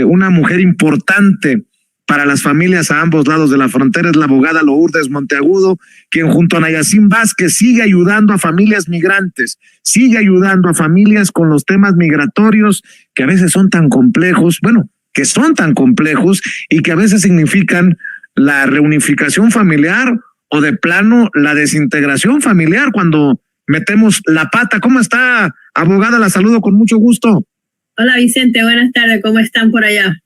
Una mujer importante para las familias a ambos lados de la frontera es la abogada Lourdes Monteagudo, quien junto a Nayacín Vázquez sigue ayudando a familias migrantes, sigue ayudando a familias con los temas migratorios que a veces son tan complejos, que son tan complejos y que a veces significan la reunificación familiar o de plano la desintegración familiar cuando metemos la pata. ¿Cómo está, abogada? La saludo con mucho gusto. Hola Vicente, buenas tardes, ¿cómo están por allá?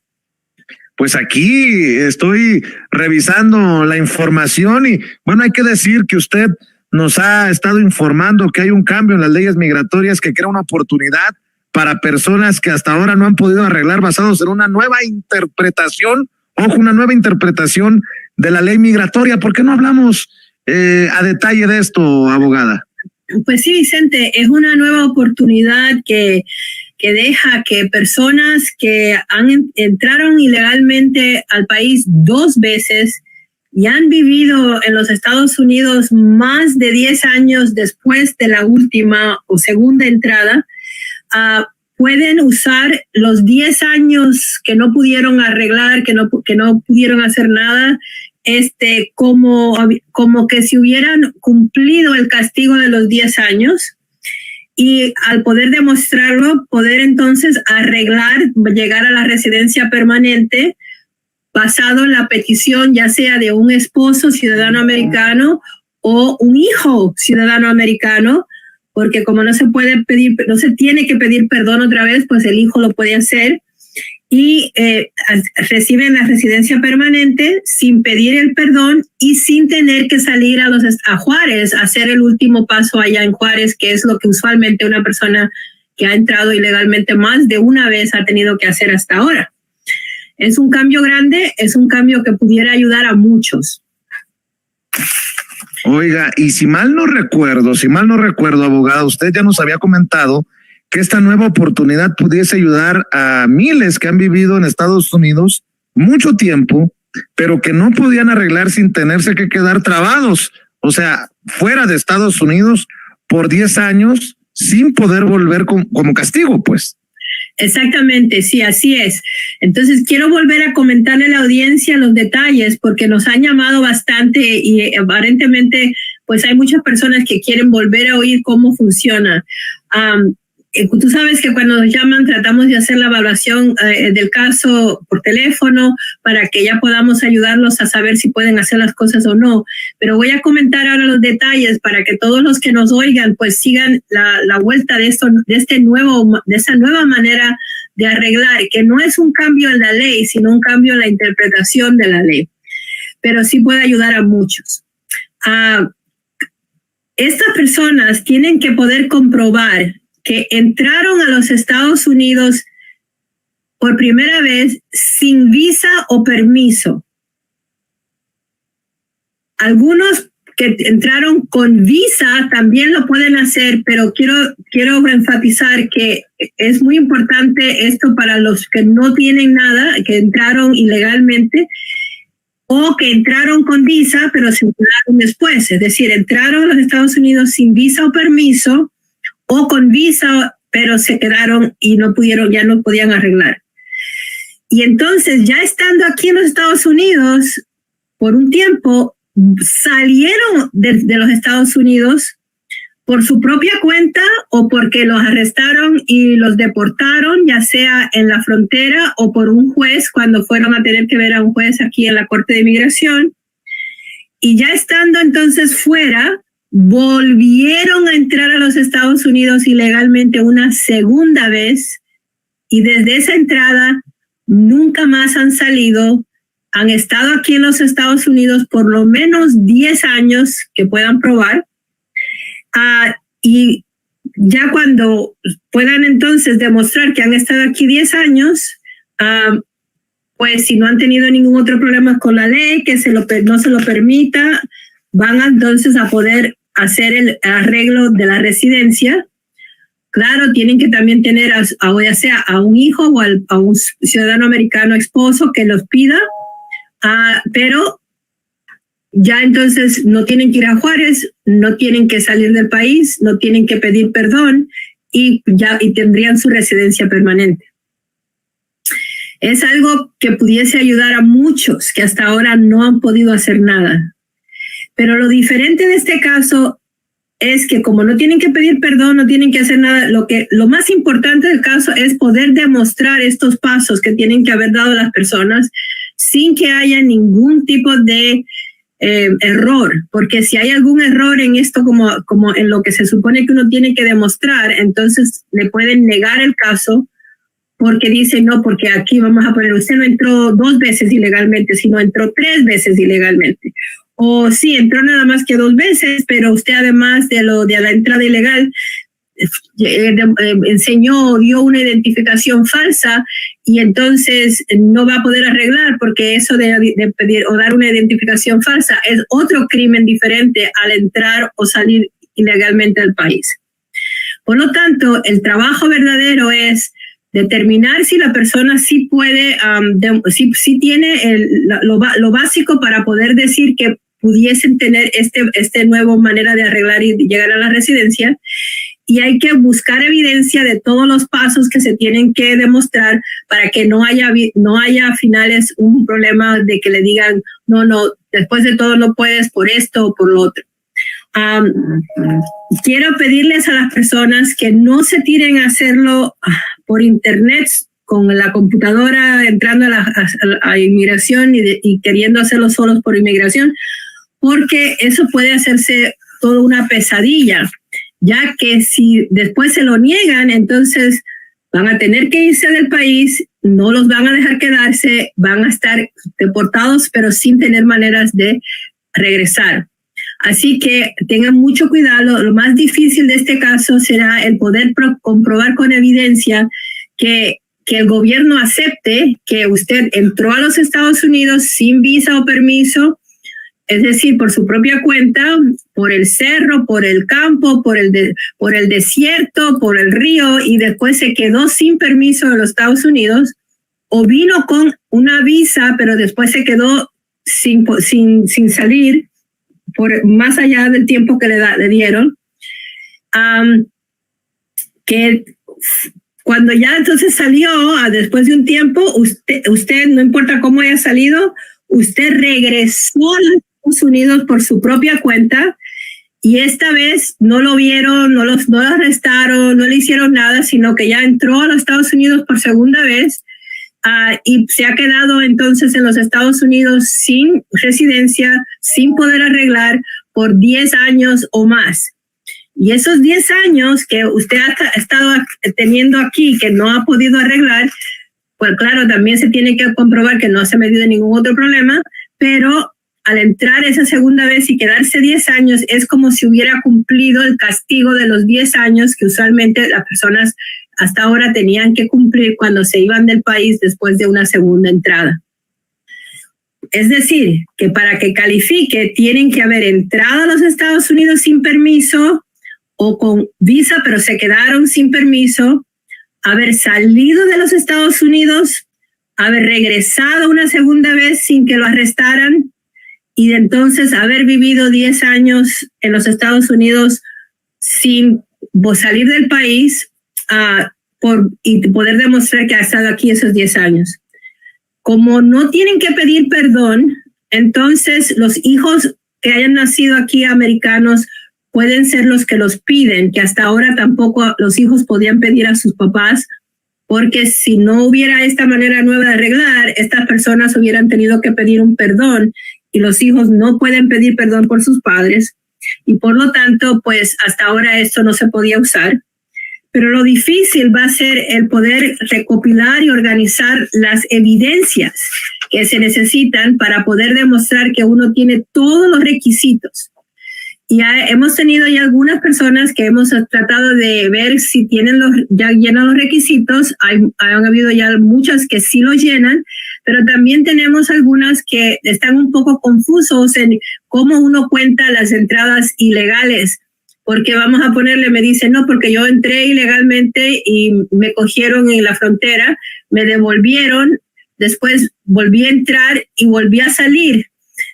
Pues aquí estoy revisando la información y hay que decir que usted nos ha estado informando que hay un cambio en las leyes migratorias que crea una oportunidad para personas que hasta ahora no han podido arreglar basados en una nueva interpretación, una nueva interpretación de la ley migratoria. ¿Por qué no hablamos a detalle de esto, abogada? Pues sí, Vicente, es una nueva oportunidad que deja que personas que entraron ilegalmente al país 2 veces y han vivido en los Estados Unidos más de 10 años después de la última o segunda entrada, pueden usar los 10 años que no pudieron arreglar, que no pudieron hacer nada, como que si hubieran cumplido el castigo de los 10 años. Y al poder demostrarlo, poder entonces arreglar, llegar a la residencia permanente basado en la petición ya sea de un esposo ciudadano americano o un hijo ciudadano americano, porque como no se tiene que pedir perdón otra vez, pues el hijo lo puede hacer y reciben la residencia permanente sin pedir el perdón y sin tener que salir a Juárez a hacer el último paso allá en Juárez, que es lo que usualmente una persona que ha entrado ilegalmente más de una vez ha tenido que hacer hasta ahora. Es un cambio grande, es un cambio que pudiera ayudar a muchos. Oiga, y si mal no recuerdo, abogada, usted ya nos había comentado que esta nueva oportunidad pudiese ayudar a miles que han vivido en Estados Unidos mucho tiempo, pero que no podían arreglar sin tenerse que quedar trabados, o sea, fuera de Estados Unidos por 10 años sin poder volver como castigo, pues. Exactamente, sí, así es. Entonces, quiero volver a comentarle a la audiencia los detalles porque nos han llamado bastante y aparentemente pues hay muchas personas que quieren volver a oír cómo funciona. Tú sabes que cuando nos llaman tratamos de hacer la evaluación del caso por teléfono para que ya podamos ayudarlos a saber si pueden hacer las cosas o no. Pero voy a comentar ahora los detalles para que todos los que nos oigan pues sigan la vuelta de esa nueva manera de arreglar, que no es un cambio en la ley, sino un cambio en la interpretación de la ley. Pero sí puede ayudar a muchos. Estas personas tienen que poder comprobar que entraron a los Estados Unidos por primera vez sin visa o permiso. Algunos que entraron con visa también lo pueden hacer, pero quiero enfatizar que es muy importante esto para los que no tienen nada, que entraron ilegalmente, o que entraron con visa, pero se quedaron después. Es decir, entraron a los Estados Unidos sin visa o permiso, o con visa, pero se quedaron y ya no podían arreglar. Y entonces, ya estando aquí en los Estados Unidos, por un tiempo, salieron de los Estados Unidos por su propia cuenta o porque los arrestaron y los deportaron, ya sea en la frontera o por un juez, cuando fueron a tener que ver a un juez aquí en la Corte de Inmigración. Y ya estando entonces fuera, volvieron a entrar a los Estados Unidos ilegalmente una segunda vez y desde esa entrada nunca más han salido, han estado aquí en los Estados Unidos por lo menos 10 años que puedan probar y ya cuando puedan entonces demostrar que han estado aquí 10 años, pues si no han tenido ningún otro problema con la ley, que no se lo permita, van entonces a poder hacer el arreglo de la residencia. Claro, tienen que también tener ya sea a un hijo o a un ciudadano americano esposo que los pida, pero ya entonces no tienen que ir a Juárez, no tienen que salir del país, no tienen que pedir perdón y tendrían su residencia permanente. Es algo que pudiese ayudar a muchos que hasta ahora no han podido hacer nada. Pero lo diferente de este caso es que como no tienen que pedir perdón, no tienen que hacer nada, lo más importante del caso es poder demostrar estos pasos que tienen que haber dado las personas sin que haya ningún tipo de error, porque si hay algún error en esto, como en lo que se supone que uno tiene que demostrar, entonces le pueden negar el caso porque dicen, no, porque aquí vamos a poner, usted no entró 2 veces ilegalmente, sino entró 3 veces ilegalmente. O sí, entró nada más que 2 veces, pero usted además de la entrada ilegal, enseñó, dio una identificación falsa y entonces no va a poder arreglar porque eso de pedir o dar una identificación falsa es otro crimen diferente al entrar o salir ilegalmente del país. Por lo tanto, el trabajo verdadero es determinar si la persona sí puede, si tiene lo básico para poder decir que pudiesen tener este nuevo manera de arreglar y llegar a la residencia. Y hay que buscar evidencia de todos los pasos que se tienen que demostrar para que no haya a finales un problema de que le digan, no, después de todo no puedes por esto o por lo otro. Quiero pedirles a las personas que no se tiren a hacerlo por internet con la computadora entrando a inmigración y queriendo hacerlo solos por inmigración, porque eso puede hacerse toda una pesadilla, ya que si después se lo niegan, entonces van a tener que irse del país, no los van a dejar quedarse, van a estar deportados, pero sin tener maneras de regresar. Así que tengan mucho cuidado. Lo más difícil de este caso será el poder comprobar con evidencia que el gobierno acepte que usted entró a los Estados Unidos sin visa o permiso, es decir, por su propia cuenta, por el cerro, por el campo, por el desierto, por el río, y después se quedó sin permiso de los Estados Unidos, o vino con una visa, pero después se quedó sin salir, por más allá del tiempo que le dieron, que cuando ya entonces salió, después de un tiempo, usted no importa cómo haya salido, usted regresó a los Estados Unidos por su propia cuenta y esta vez no lo vieron, no lo arrestaron, no le hicieron nada, sino que ya entró a los Estados Unidos por segunda vez y se ha quedado entonces en los Estados Unidos sin residencia, sin poder arreglar por 10 años o más. Y esos 10 años que usted ha estado teniendo aquí, que no ha podido arreglar, pues claro, también se tiene que comprobar que no se ha medido ningún otro problema, pero al entrar esa segunda vez y quedarse 10 años, es como si hubiera cumplido el castigo de los 10 años que usualmente las personas hasta ahora tenían que cumplir cuando se iban del país después de una segunda entrada. Es decir, que para que califique tienen que haber entrado a los Estados Unidos sin permiso o con visa, pero se quedaron sin permiso, haber salido de los Estados Unidos, haber regresado una segunda vez sin que lo arrestaran y de entonces haber vivido 10 años en los Estados Unidos sin salir del país y poder demostrar que ha estado aquí esos 10 años. Como no tienen que pedir perdón, entonces los hijos que hayan nacido aquí americanos pueden ser los que los piden, que hasta ahora tampoco los hijos podían pedir a sus papás, porque si no hubiera esta manera nueva de arreglar, estas personas hubieran tenido que pedir un perdón y los hijos no pueden pedir perdón por sus padres y por lo tanto, pues hasta ahora esto no se podía usar. Pero lo difícil va a ser el poder recopilar y organizar las evidencias que se necesitan para poder demostrar que uno tiene todos los requisitos. Y hemos tenido ya algunas personas que hemos tratado de ver si ya llenan los requisitos. Han habido ya muchas que sí los llenan, pero también tenemos algunas que están un poco confusos en cómo uno cuenta las entradas ilegales. Porque vamos a ponerle, me dicen, no, porque yo entré ilegalmente y me cogieron en la frontera, me devolvieron, después volví a entrar y volví a salir.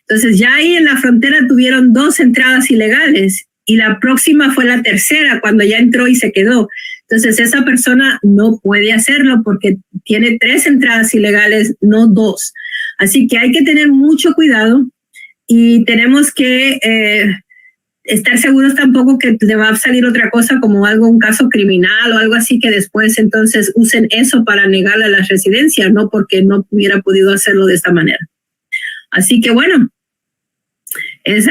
Entonces ya ahí en la frontera tuvieron 2 entradas ilegales y la próxima fue la tercera cuando ya entró y se quedó. Entonces esa persona no puede hacerlo porque tiene 3 entradas ilegales, no 2. Así que hay que tener mucho cuidado y tenemos que estar seguros tampoco que le va a salir otra cosa como un caso criminal o algo así que después entonces usen eso para negarle la residencia, no porque no hubiera podido hacerlo de esta manera. Así que bueno, es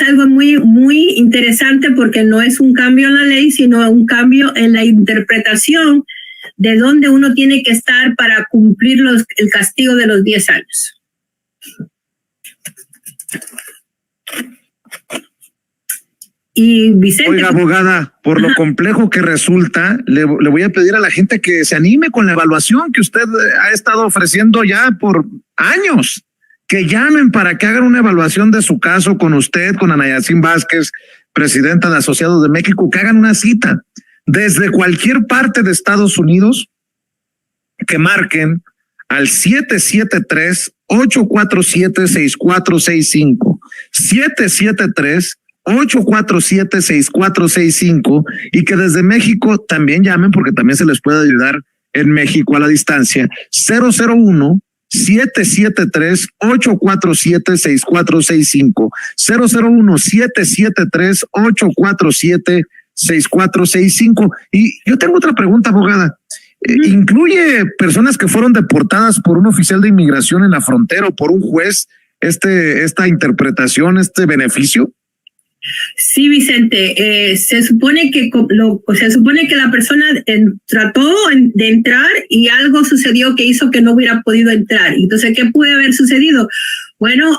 algo muy, muy interesante porque no es un cambio en la ley, sino un cambio en la interpretación de dónde uno tiene que estar para cumplir el castigo de los 10 años. Y Vicente. Oiga, abogada, por lo complejo que resulta, le voy a pedir a la gente que se anime con la evaluación que usted ha estado ofreciendo ya por años. Que llamen para que hagan una evaluación de su caso con usted, con Ana Yacine Vázquez, presidenta de Asociados de México, que hagan una cita desde cualquier parte de Estados Unidos, que marquen al 773-847-6465, 773-847-6465, y que desde México también llamen porque también se les puede ayudar en México a la distancia, 001-773-847-6465, 001-773-847-6465. Y yo tengo otra pregunta, abogada. ¿Incluye personas que fueron deportadas por un oficial de inmigración en la frontera o por un juez esta interpretación, este beneficio? Sí, Vicente, se supone que la persona trató de entrar y algo sucedió que hizo que no hubiera podido entrar. Entonces, ¿qué puede haber sucedido? Bueno,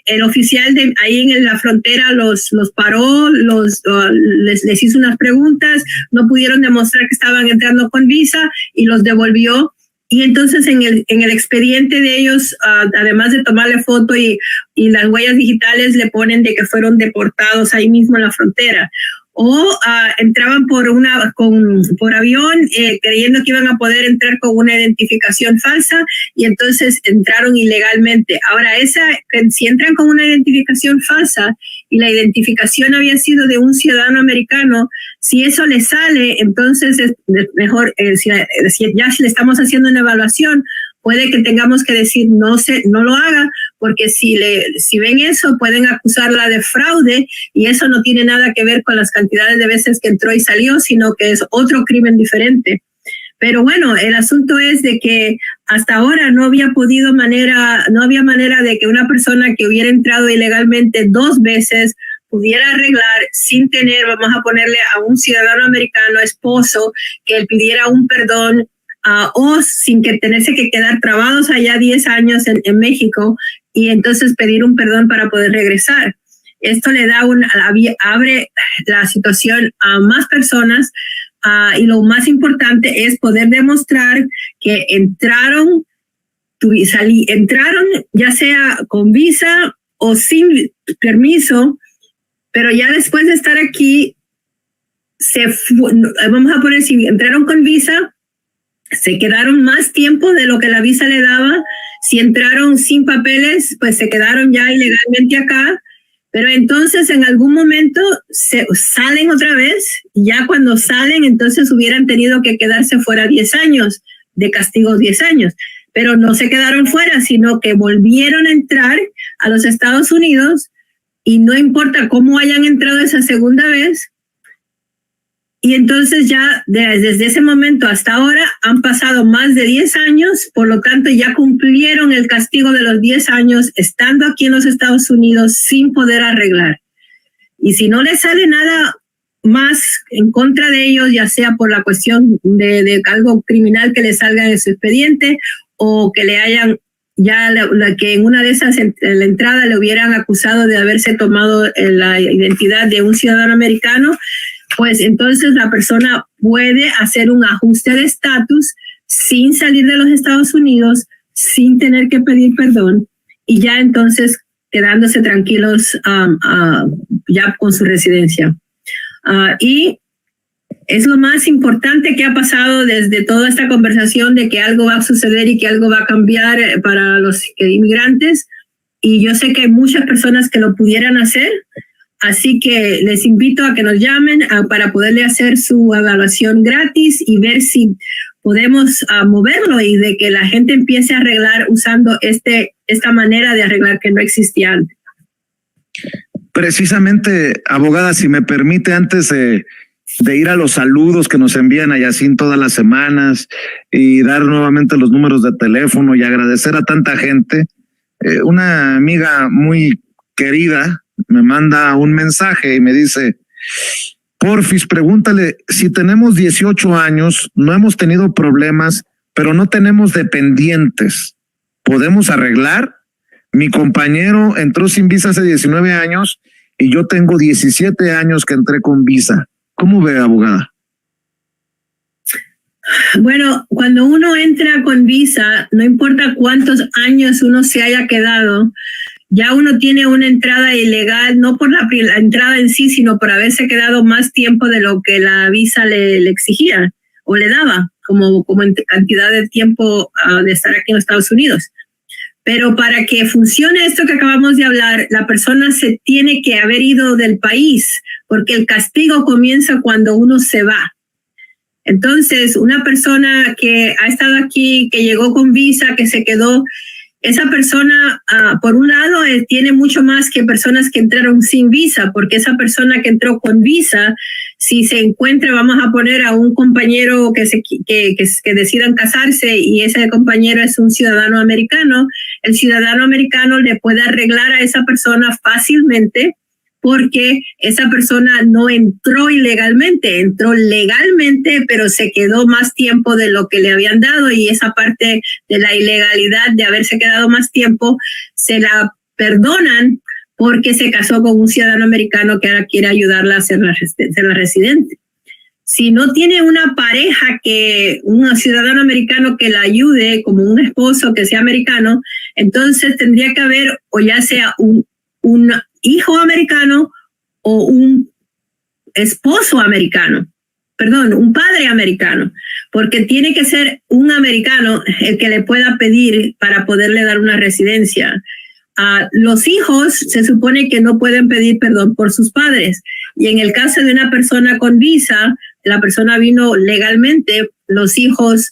el oficial de ahí en la frontera los paró, les hizo unas preguntas, no pudieron demostrar que estaban entrando con visa y los devolvió. Y entonces en el expediente de ellos, además de tomarle foto y las huellas digitales, le ponen de que fueron deportados ahí mismo en la frontera. O entraban por avión creyendo que iban a poder entrar con una identificación falsa y entonces entraron ilegalmente. Ahora, si entran con una identificación falsa y la identificación había sido de un ciudadano americano, si eso le sale, entonces es mejor, si ya le estamos haciendo una evaluación, puede que tengamos que decir no lo haga, porque si ven eso pueden acusarla de fraude y eso no tiene nada que ver con las cantidades de veces que entró y salió, sino que es otro crimen diferente. Pero bueno, el asunto es de que hasta ahora no había manera de que una persona que hubiera entrado ilegalmente 2 veces pudiera arreglar sin tener, vamos a ponerle a un ciudadano americano, esposo, que él pidiera un perdón o sin que tenerse que quedar trabados allá 10 años en México y entonces pedir un perdón para poder regresar. Esto le da abre la situación a más personas y lo más importante es poder demostrar que entraron ya sea con visa o sin permiso, pero ya después de estar aquí, vamos a poner, si entraron con visa, se quedaron más tiempo de lo que la visa le daba. Si entraron sin papeles, pues se quedaron ya ilegalmente acá. Pero entonces en algún momento salen otra vez. Y ya cuando salen, entonces hubieran tenido que quedarse fuera 10 años, de castigo 10 años. Pero no se quedaron fuera, sino que volvieron a entrar a los Estados Unidos y no importa cómo hayan entrado esa segunda vez. Y entonces ya desde ese momento hasta ahora han pasado más de 10 años, por lo tanto ya cumplieron el castigo de los 10 años estando aquí en los Estados Unidos sin poder arreglar. Y si no les sale nada más en contra de ellos, ya sea por la cuestión de algo criminal que les salga de su expediente o que le hayan que en una de esas en la entrada le hubieran acusado de haberse tomado la identidad de un ciudadano americano, pues entonces la persona puede hacer un ajuste de estatus sin salir de los Estados Unidos, sin tener que pedir perdón y ya entonces quedándose tranquilos ya con su residencia. Y es lo más importante que ha pasado desde toda esta conversación de que algo va a suceder y que algo va a cambiar para los inmigrantes. y yo sé que hay muchas personas que lo pudieran hacer, así que les invito a que nos llamen para poderle hacer su evaluación gratis y ver si podemos moverlo y de que la gente empiece a arreglar usando esta manera de arreglar que no existía antes. Precisamente, abogada, si me permite, antes de ir a los saludos que nos envían a Yacine todas las semanas y dar nuevamente los números de teléfono y agradecer a tanta gente, una amiga muy querida me manda un mensaje y me dice: porfis, pregúntale, si tenemos 18 años, no hemos tenido problemas, pero no tenemos dependientes, ¿podemos arreglar? Mi compañero entró sin visa hace 19 años y yo tengo 17 años que entré con visa. ¿Cómo ve, abogada? Bueno, cuando uno entra con visa, no importa cuántos años uno se haya quedado, ya uno tiene una entrada ilegal, no por la entrada en sí, sino por haberse quedado más tiempo de lo que la visa le exigía o le daba, como en cantidad de tiempo de estar aquí en los Estados Unidos. Pero para que funcione esto que acabamos de hablar, la persona se tiene que haber ido del país, porque el castigo comienza cuando uno se va. Entonces, una persona que ha estado aquí, que llegó con visa, que se quedó, esa persona, por un lado, tiene mucho más que personas que entraron sin visa, porque esa persona que entró con visa, si se encuentra, vamos a poner a un compañero que decidan casarse y ese compañero es un ciudadano americano, el ciudadano americano le puede arreglar a esa persona fácilmente porque esa persona no entró ilegalmente, entró legalmente, pero se quedó más tiempo de lo que le habían dado y esa parte de la ilegalidad de haberse quedado más tiempo se la perdonan porque se casó con un ciudadano americano que ahora quiere ayudarla a ser la residente. Si no tiene una pareja, un ciudadano americano que la ayude, como un esposo que sea americano, entonces tendría que haber o ya sea un hijo americano o un esposo americano, un padre americano, porque tiene que ser un americano el que le pueda pedir para poderle dar una residencia. Los hijos se supone que no pueden pedir perdón por sus padres. Y en el caso de una persona con visa, la persona vino legalmente, los hijos,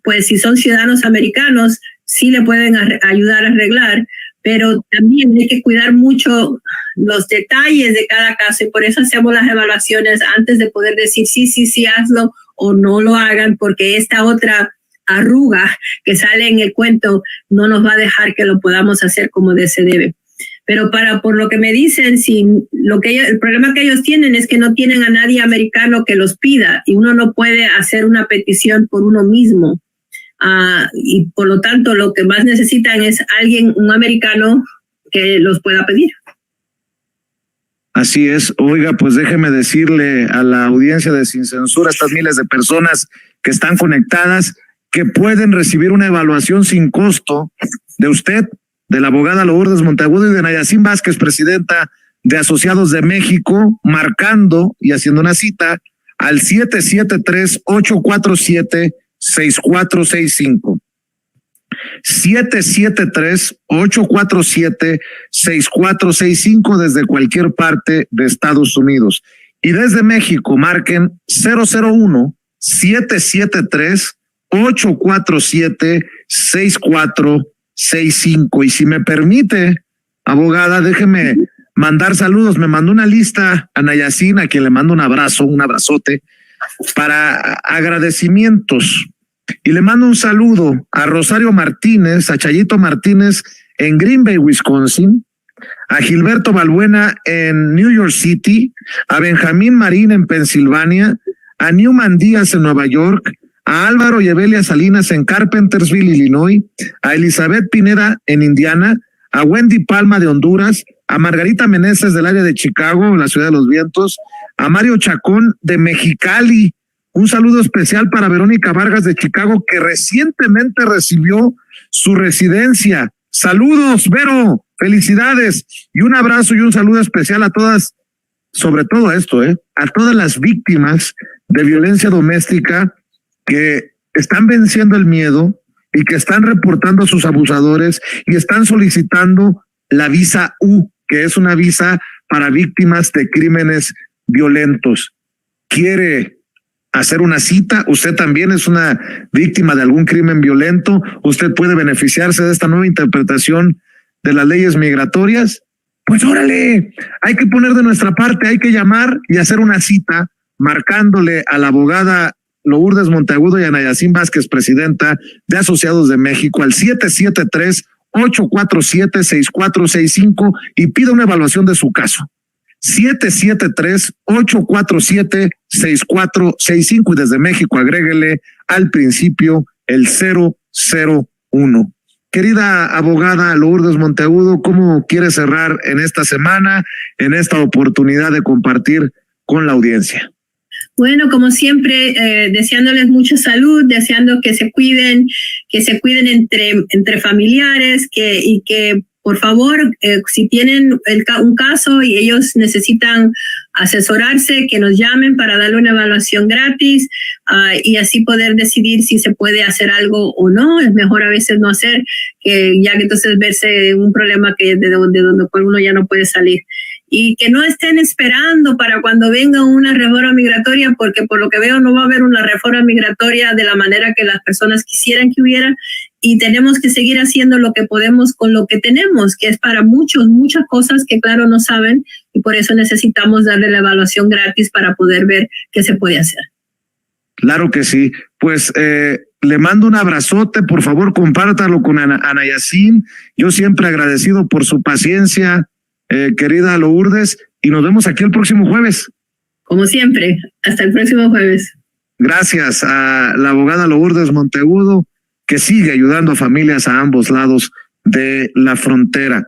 pues si son ciudadanos americanos, sí le pueden ayudar a arreglar, pero también hay que cuidar mucho los detalles de cada caso y por eso hacemos las evaluaciones antes de poder decir sí, hazlo o no lo hagan, porque esta otra arruga que sale en el cuento no nos va a dejar que lo podamos hacer como se debe. Pero por lo que me dicen, el problema que ellos tienen es que no tienen a nadie americano que los pida y uno no puede hacer una petición por uno mismo. Y por lo tanto, lo que más necesitan es un americano que los pueda pedir. Así es. Oiga, pues déjeme decirle a la audiencia de Sin Censura, estas miles de personas que están conectadas, que pueden recibir una evaluación sin costo de usted, de la abogada Lourdes Monteagudo y de Nayacine Vázquez, presidenta de Asociados de México, marcando y haciendo una cita al 773-847-6465. 773-847-6465 desde cualquier parte de Estados Unidos. Y desde México marquen 001-773-847-6465. Y si me permite, abogada, déjeme mandar saludos. Me mandó una lista a Nayacine, a quien le mando un abrazote, para agradecimientos. Y le mando un saludo a Rosario Martínez, a Chayito Martínez en Green Bay, Wisconsin, a Gilberto Balbuena en New York City, a Benjamín Marín en Pensilvania, a Newman Díaz en Nueva York, a Álvaro y Evelia Salinas en Carpentersville, Illinois, a Elizabeth Pineda en Indiana, a Wendy Palma de Honduras, a Margarita Meneses del área de Chicago, la ciudad de los vientos, a Mario Chacón de Mexicali. Un saludo especial para Verónica Vargas de Chicago, que recientemente recibió su residencia. Saludos, Vero, felicidades, y un abrazo y un saludo especial a todas, sobre todo a todas las víctimas de violencia doméstica que están venciendo el miedo y que están reportando a sus abusadores y están solicitando la visa U, que es una visa para víctimas de crímenes violentos. ¿Quiere hacer una cita? Usted también es una víctima de algún crimen violento. Usted puede beneficiarse de esta nueva interpretación de las leyes migratorias. Pues órale, hay que poner de nuestra parte, hay que llamar y hacer una cita marcándole a la abogada Lourdes Monteagudo y a Nayacín Vázquez, presidenta de Asociados de México, al 773-847-6465 y pida una evaluación de su caso. 773-847-6465 y desde México agréguele al principio el 001. Querida abogada Lourdes Monteagudo, ¿cómo quiere cerrar en esta semana, en esta oportunidad de compartir con la audiencia? Bueno, como siempre, deseándoles mucha salud, deseando que se cuiden entre familiares, y que por favor, si tienen un caso y ellos necesitan asesorarse, que nos llamen para darle una evaluación gratis y así poder decidir si se puede hacer algo o no. Es mejor a veces no hacer, ya que entonces verse un problema que de donde uno ya no puede salir. Y que no estén esperando para cuando venga una reforma migratoria, porque por lo que veo no va a haber una reforma migratoria de la manera que las personas quisieran que hubiera, y tenemos que seguir haciendo lo que podemos con lo que tenemos, que es para muchas cosas que claro no saben, y por eso necesitamos darle la evaluación gratis para poder ver qué se puede hacer. Claro que sí. Pues le mando un abrazote, por favor compártalo con Nayacín. Yo siempre agradecido por su paciencia, querida Lourdes, y nos vemos aquí el próximo jueves. Como siempre, hasta el próximo jueves. Gracias a la abogada Lourdes Monteagudo, que sigue ayudando a familias a ambos lados de la frontera.